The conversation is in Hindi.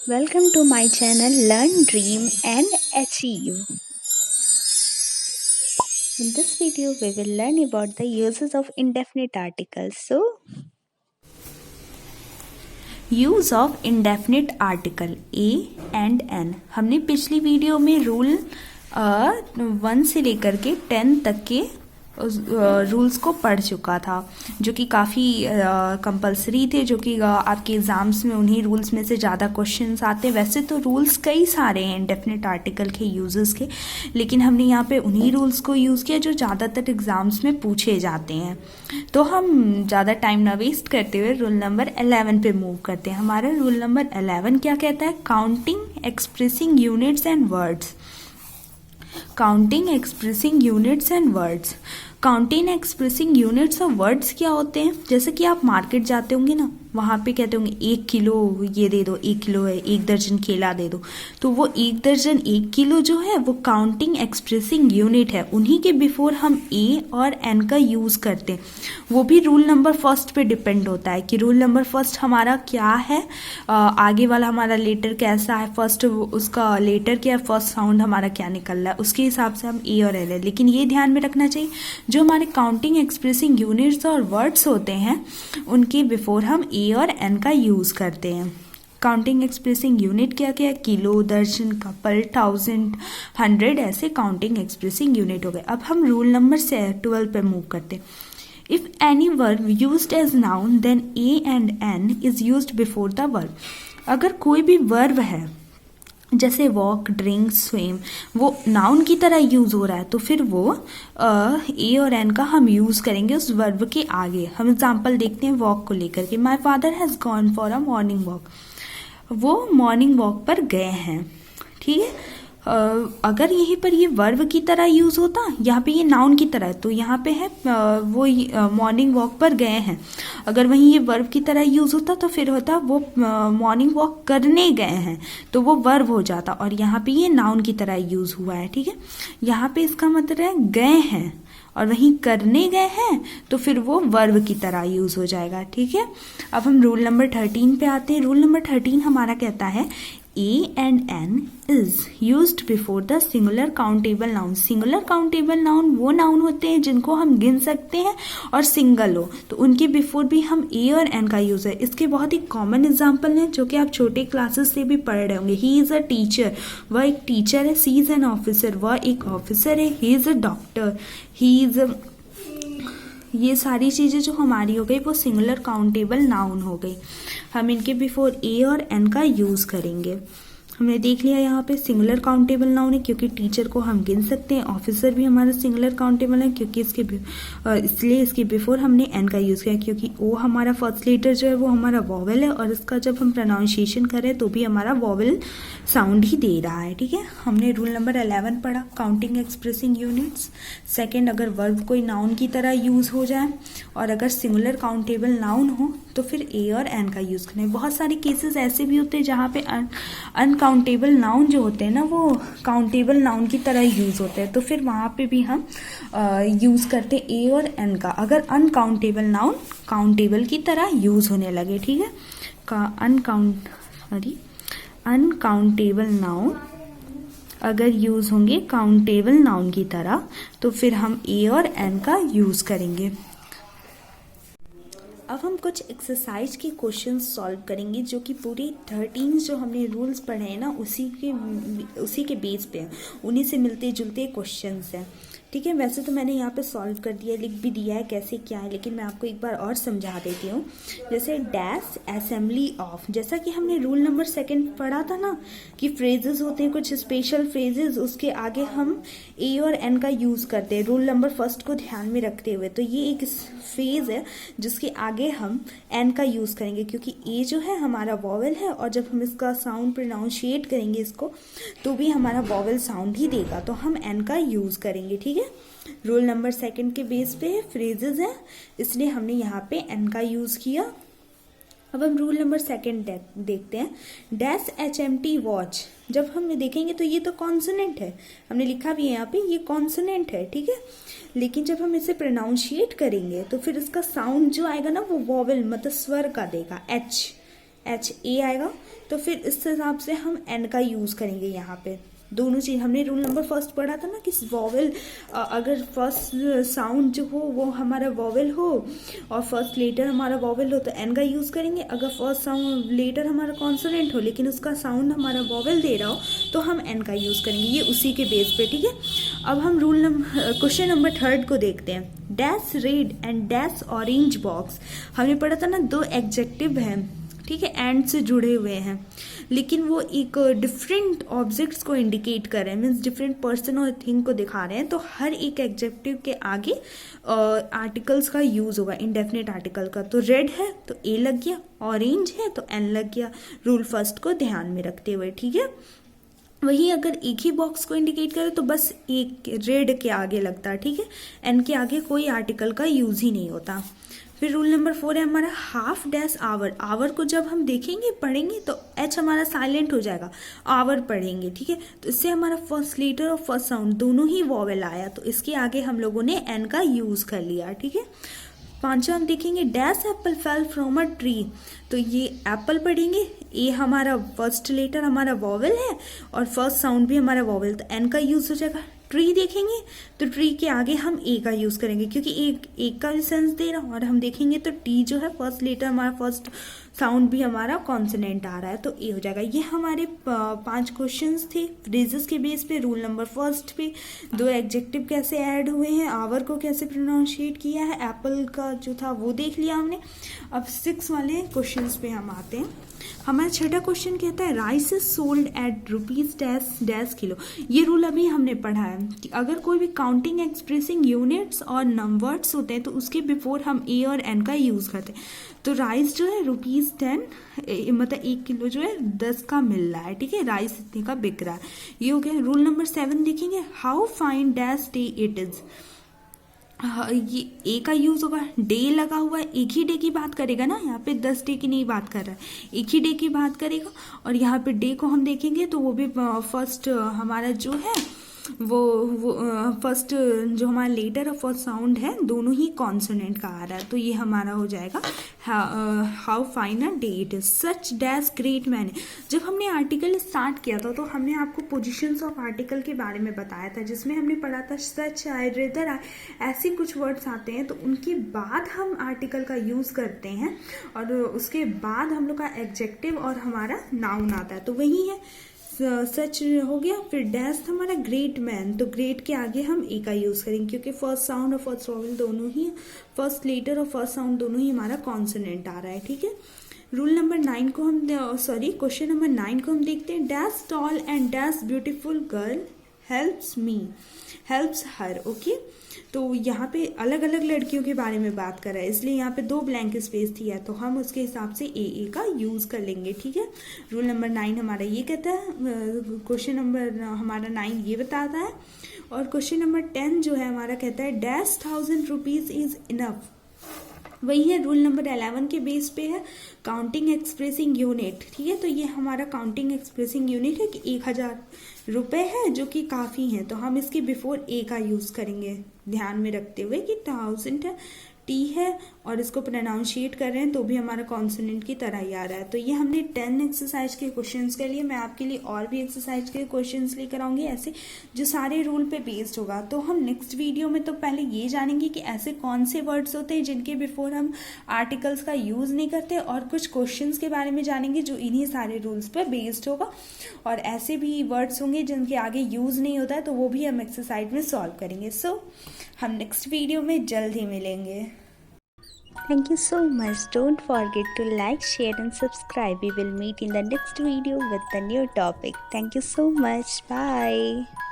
Welcome to my channel Learn, Dream and Achieve. In this video, we will learn about the uses of indefinite articles. Use of indefinite article a and an. हमने पिछली वीडियो में रूल 1 से लेकर के 10 तक के रूल्स को पढ़ चुका था, जो कि काफ़ी कंपलसरी थे, जो कि आपके एग्जाम्स में उन्हीं रूल्स में से ज़्यादा क्वेश्चंस आते हैं। वैसे तो रूल्स कई सारे हैं इंडेफिनिट आर्टिकल के यूजेस के, लेकिन हमने यहाँ पे उन्हीं रूल्स को यूज़ किया जो ज़्यादातर एग्जाम्स में पूछे जाते हैं। तो हम ज़्यादा टाइम ना वेस्ट करते हुए रूल नंबर 11 पे मूव करते हैं। हमारा रूल नंबर 11 क्या कहता है? Counting, expressing units and words. Counting, expressing units and words. Counting, expressing units और वर्ड्स क्या होते हैं? जैसे कि आप मार्केट जाते होंगे ना, वहाँ पे कहते होंगे 1 किलो ये दे दो, 1 किलो है, 1 दर्जन केला दे दो। तो वो 1 दर्जन 1 किलो जो है वो काउंटिंग एक्सप्रेसिंग यूनिट है। उन्हीं के बिफोर हम ए और एन का यूज करते हैं। वो भी रूल नंबर फर्स्ट पे डिपेंड होता है कि रूल नंबर फर्स्ट हमारा क्या है, आगे वाला हमारा लेटर कैसा है, फर्स्ट उसका लेटर क्या है, फर्स्ट साउंड हमारा क्या निकल रहा है, उसके हिसाब से हम ए और एल है। लेकिन ये ध्यान में रखना चाहिए, जो हमारे काउंटिंग एक्सप्रेसिंग यूनिट्स और वर्ड्स होते हैं उनके बिफोर हम ए और एन का यूज करते हैं। काउंटिंग एक्सप्रेसिंग यूनिट क्या क्या है? किलो, दर्जन, कपल, 1000, 100, ऐसे काउंटिंग एक्सप्रेसिंग यूनिट हो गए। अब हम रूल नंबर 12 पे मूव करते हैं। If any verb used as noun then a and an is used before the verb. अगर कोई भी वर्ब है, जैसे वॉक, ड्रिंक, स्विम, वो नाउन की तरह यूज हो रहा है, तो फिर वो ए और एन का हम यूज करेंगे उस वर्ब के आगे। हम एग्जांपल देखते हैं वॉक को लेकर के। My father has gone for a morning walk. वो मॉर्निंग वॉक पर गए हैं, ठीक है। अगर यहीं पर ये वर्ब की तरह यूज होता, यहाँ पे ये नाउन की तरह है, तो यहाँ पे है वो मॉर्निंग वॉक पर गए हैं। अगर वहीं ये वर्ब की तरह यूज होता तो फिर होता वो मॉर्निंग वॉक करने गए हैं, तो वो वर्ब हो जाता। और यहाँ पे ये नाउन की तरह यूज हुआ है, ठीक है। यहाँ पे इसका मतलब है गए हैं, और वहीं करने गए हैं तो फिर वो वर्ब की तरह यूज हो जाएगा, ठीक है। अब हम रूल नंबर 13 पे आते हैं। रूल नंबर 13 हमारा कहता है a and an is used before the singular countable noun. Singular countable noun वो नाउन होते हैं जिनको हम गिन सकते हैं और सिंगल हो, तो उनके बिफोर भी हम ए और एन का यूज है। इसके बहुत ही कॉमन एग्जाम्पल हैं जो कि आप छोटे क्लासेस से भी पढ़ रहे होंगे। ही इज अ टीचर, वह एक टीचर है। सी इज एन ऑफिसर, वह एक ऑफिसर है। He is a doctor, he is a, ये सारी चीजें जो हमारी हो गई वो सिंगुलर काउंटेबल नाउन हो गई। हम इनके बिफोर ए और एन का यूज करेंगे। हमने देख लिया यहाँ पे सिंगुलर काउंटेबल नाउन है क्योंकि टीचर को हम गिन सकते हैं। ऑफिसर भी हमारा सिंगुलर काउंटेबल है क्योंकि इसलिए इसके बिफोर हमने एन का यूज किया, क्योंकि ओ हमारा फर्स्ट लेटर जो है वो हमारा वॉवेल है, और इसका जब हम प्रोनाउंसिएशन करें तो भी हमारा वॉवेल साउंड ही दे रहा है, ठीक है। हमने रूल नंबर 11 पढ़ा, काउंटिंग एक्सप्रेसिंग यूनिट्स। सेकेंड, अगर वर्ब कोई नाउन की तरह यूज हो जाए और अगर सिंगुलर काउंटेबल नाउन हो तो फिर ए और एन का यूज करें। बहुत सारे केसेस ऐसे भी होते हैं जहाँ पे अनकाउंटेबल नाउन जो होते हैं ना वो काउंटेबल नाउन की तरह यूज होते हैं, तो फिर वहां पे भी हम यूज करते हैं ए और एन का, अगर अनकाउंटेबल नाउन काउंटेबल की तरह यूज होने लगे, ठीक है। अनकाउंटेबल नाउन अगर यूज होंगे काउंटेबल नाउन की तरह तो फिर हम ए और एन का यूज करेंगे। अब हम कुछ एक्सरसाइज के क्वेश्चंस सॉल्व करेंगे जो कि पूरे 13 जो हमने रूल्स पढ़े हैं ना उसी के बेस पे हैं, उन्हीं से मिलते जुलते क्वेश्चंस हैं, ठीक है। वैसे तो मैंने यहाँ पे सॉल्व कर दिया, लिख भी दिया है कैसे क्या है, लेकिन मैं आपको एक बार और समझा देती हूँ। जैसे डैश असेंबली ऑफ, जैसा कि हमने रूल नंबर 2 पढ़ा था ना कि फ्रेजेस होते हैं कुछ स्पेशल फ्रेजेस, उसके आगे हम ए और एन का यूज करते हैं रूल नंबर 1 को ध्यान में रखते हुए। तो ये एक फेज है जिसके आगे हम एन का यूज करेंगे, क्योंकि ए जो है हमारा वॉवेल है और जब हम इसका साउंड प्रोनाउंशिएट करेंगे इसको तो भी हमारा वॉवेल साउंड ही देगा, तो हम एन का यूज करेंगे, ठीक है। रूल नंबर 2 के बेस पे फ्रेजेस है, इसलिए हमने यहाँ पे एन का यूज किया। अब हम रूल नंबर 2 देखते हैं। डैश HMT वॉच, जब हम देखेंगे तो ये तो कॉन्सोनेंट है, हमने लिखा भी है यहाँ पे ये कॉन्सोनेंट है, ठीक है। लेकिन जब हम इसे प्रोनाउंशिएट करेंगे तो फिर इसका साउंड जो आएगा ना वो वॉवेल मतलब स्वर का देगा, एच, HA आएगा। तो फिर इस हिसाब से हम N का यूज़ करेंगे यहाँ पे। दोनों चीज हमने रूल नंबर फर्स्ट पढ़ा था ना कि वॉवेल, अगर फर्स्ट साउंड जो हो वो हमारा वॉवेल हो और फर्स्ट लेटर हमारा वॉवेल हो तो एन का यूज करेंगे। अगर फर्स्ट साउंड लेटर हमारा कॉन्सोनेंट हो लेकिन उसका साउंड हमारा वॉवेल दे रहा हो तो हम एन का यूज करेंगे। ये उसी के बेस पे, ठीक है। अब हम क्वेश्चन नंबर थर्ड को देखते हैं। Dash red and dash orange box, हमने पढ़ा था ना, दो एडजेक्टिव हैं, ठीक है, एंड से जुड़े हुए हैं, लेकिन वो एक डिफरेंट ऑब्जेक्ट्स को इंडिकेट कर रहे हैं, मीन्स डिफरेंट पर्सन और थिंग को दिखा रहे हैं। तो हर एक एडजेक्टिव के आगे आर्टिकल्स का यूज होगा, इंडेफिनिट आर्टिकल का। तो रेड है तो ए लग गया, ऑरेंज है तो एन लग गया, रूल फर्स्ट को ध्यान में रखते हुए, ठीक है। वही अगर एक ही बॉक्स को इंडिकेट करे तो बस एक रेड के आगे लगता है, ठीक है, एन के आगे कोई आर्टिकल का यूज ही नहीं होता। फिर रूल नंबर 4 है हमारा हाफ डैश आवर। आवर को जब हम देखेंगे पढ़ेंगे तो एच हमारा साइलेंट हो जाएगा, आवर पढ़ेंगे, ठीक है। तो इससे हमारा फर्स्ट लेटर और फर्स्ट साउंड दोनों ही वॉवेल आया, तो इसके आगे हम लोगों ने एन का यूज कर लिया, ठीक है। पांचवा हम देखेंगे dash Apple fell from a tree. तो ये एप्पल पढ़ेंगे, ए हमारा फर्स्ट लेटर हमारा वॉवेल है और फर्स्ट साउंड भी हमारा वॉवेल, तो एन का यूज हो जाएगा। ट्री देखेंगे तो ट्री के आगे हम ए का यूज करेंगे क्योंकि एक का भी सेंस दे रहा, और हम देखेंगे तो टी जो है फर्स्ट लेटर हमारा फर्स्ट साउंड भी हमारा कॉन्सोनेंट आ रहा है तो ए हो जाएगा। ये हमारे 5 क्वेश्चंस थे फ्रेजेस के बेस पे। रूल नंबर फर्स्ट पे दो एडजेक्टिव कैसे ऐड हुए हैं, आवर को कैसे प्रोनाउंशिएट किया है, एप्पल का जो था वो देख लिया हमने। अब 6 वाले क्वेश्चंस पे हम आते हैं। हमारा छठा क्वेश्चन कहता है rice is sold at rupees dash dash kilo. ये रूल अभी हमने पढ़ा है कि अगर कोई भी काउंटिंग एक्सप्रेसिंग यूनिट्स और नंबर्स होते हैं तो उसके बिफोर हम ए और एन का यूज करते हैं। तो राइस जो है ₹10, मतलब 1 किलो जो है 10 का मिल रहा है, ठीक है, राइस इतने का बिक रहा है। ये हो गया। रूल नंबर 7 देखेंगे how fine dash day it is. ये ए का यूज होगा, डे लगा हुआ है, एक ही डे की बात करेगा ना, यहाँ पे 10 डे की नहीं बात कर रहा है, एक ही डे की बात करेगा। और यहाँ पे डे को हम देखेंगे तो वो भी फर्स्ट हमारा जो है वो फर्स्ट जो हमारा लेटर और फर्स्ट साउंड है दोनों ही कॉन्सोनेंट का आ रहा है, तो ये हमारा हो जाएगा how fine a day it is. Such dash great man. जब हमने आर्टिकल स्टार्ट किया था तो हमने आपको पोजीशंस ऑफ आर्टिकल के बारे में बताया था, जिसमें हमने पढ़ा था सच आए, रेदर आए, ऐसे कुछ वर्ड्स आते हैं तो उनके बाद हम आर्टिकल का यूज करते हैं और उसके बाद हम लोग का एडजेक्टिव और हमारा नाउन आता है, तो वही है सच हो गया। फिर डैश था हमारा ग्रेट मैन, तो ग्रेट के आगे हम ए का यूज करेंगे क्योंकि फर्स्ट साउंड और फर्स्ट वॉवेल दोनों ही, फर्स्ट लेटर और फर्स्ट साउंड दोनों ही हमारा कॉन्सोनेंट आ रहा है, ठीक है। रूल नंबर 9 को हम क्वेश्चन नंबर 9 को हम देखते हैं। Dash tall and dash beautiful girl helps me, helps her, okay. तो यहाँ पे अलग अलग लड़कियों के बारे में बात कर रहा है, इसलिए यहाँ पे 2 ब्लैंक स्पेस दिया है तो हम उसके हिसाब से ए का यूज कर लेंगे, ठीक है। रूल नंबर 9 हमारा ये कहता है, क्वेश्चन नंबर हमारा 9 ये बताता है। और क्वेश्चन नंबर 10 जो है हमारा कहता है डैश ₹1000 इज इनफ। वही है, रूल नंबर 11 के बेस पे है, काउंटिंग एक्सप्रेसिंग यूनिट, ठीक है। तो ये हमारा काउंटिंग एक्सप्रेसिंग यूनिट है कि 1000 रुपए है जो कि काफी है, तो हम इसके बिफोर ए का यूज करेंगे ध्यान में रखते हुए कि 1000 है, टी है और इसको प्रोनाउंशिएट कर रहे हैं तो भी हमारा कॉन्सोनेंट की तरह ही आ रहा है। तो ये हमने 10 एक्सरसाइज के क्वेश्चंस के लिए, मैं आपके लिए और भी एक्सरसाइज के क्वेश्चंस लेकर आऊंगी ऐसे जो सारे रूल पे बेस्ड होगा। तो हम नेक्स्ट वीडियो में तो पहले ये जानेंगे कि ऐसे कौन से वर्ड्स होते हैं जिनके बिफोर हम आर्टिकल्स का यूज नहीं करते, और कुछ क्वेश्चंस के बारे में जानेंगे जो इन्हीं सारे रूल्स पर बेस्ड होगा। और ऐसे भी वर्ड्स होंगे जिनके आगे यूज नहीं होता है तो वो भी हम एक्सरसाइज में सॉल्व करेंगे। सो हम नेक्स्ट वीडियो में जल्द ही मिलेंगे। Thank you so much. Don't forget to like, share and subscribe. We will meet in the next video with the new topic. Thank you so much. Bye.